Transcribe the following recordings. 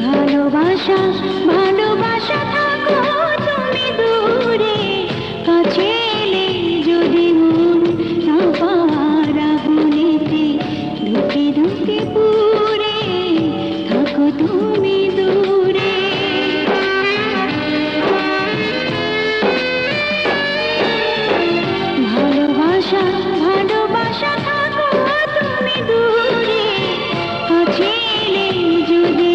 ভালোবাসা ভালোবাসা থাকো তুমি দূরে, কাছে এলে যদি মন না পাওয়ার আগুনেতে ধুকে ধুকে পুড়ে থাকো তুমি দূরে। ভালোবাসা ভালোবাসা থাকো তুমি দূরে, কাছে এলে যদি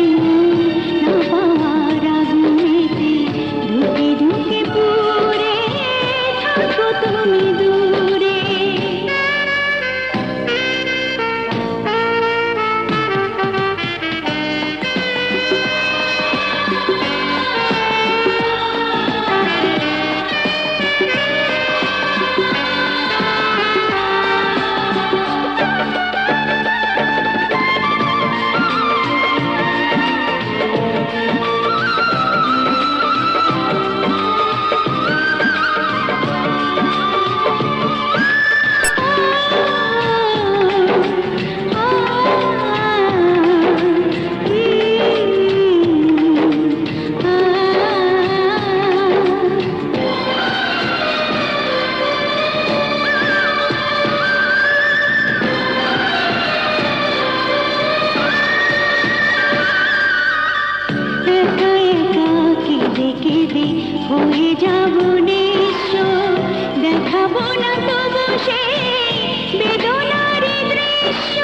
হয়ে যাব নিঃস্ব, দেখাবো না তবু সেই বেদনার দৃশ্য।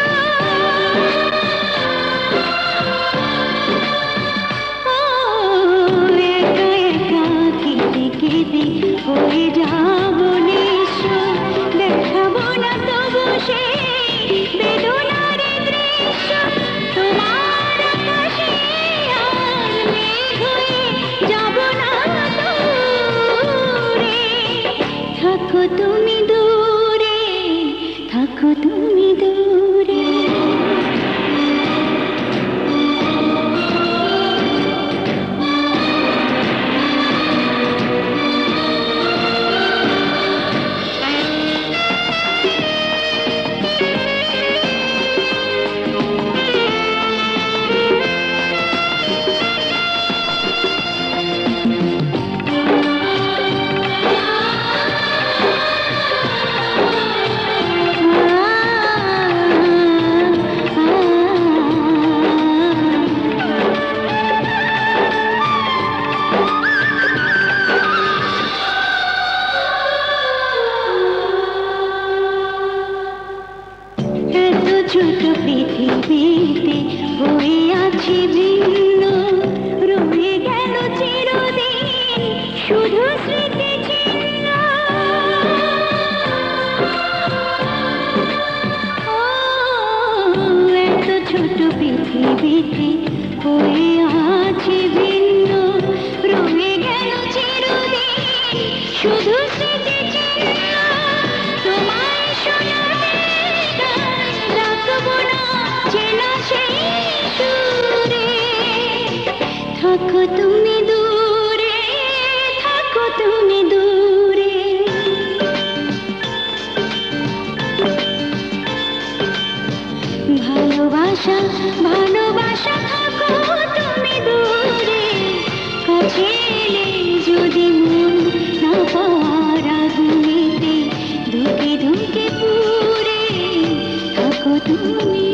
একা একা কেঁদে কেঁদে হয়ে যাব নিঃস্ব, দেখাবো না তবু সেই বেদনার দৃশ্য। তোমার আকাশে আর মেঘ হয়ে যাব না, থাকো তুমি দূরে, থাকো তুমি দূরে। ছোট পৃথিবীতে হয়ে আছি ভিন্ন, রয়ে গেল চিরদিন শুধু স্মৃতি চিহ্ন। এত ছোট পৃথিবীতে হয়ে আছি ভিন্ন, রয়ে গেল চিরদিন শুধু স্মৃতি চিহ্ন। তোমায় শোনাবে থাকো তুমি দূরে, থাকো তুমি দূরে। ভালোবাসা ভালোবাসা থাকো তুমি দূরে, কাছে এলে যদি মন না পাওয়ার আগুনেতে ধুকে ধুকে পুড়ে থাকো তুমি।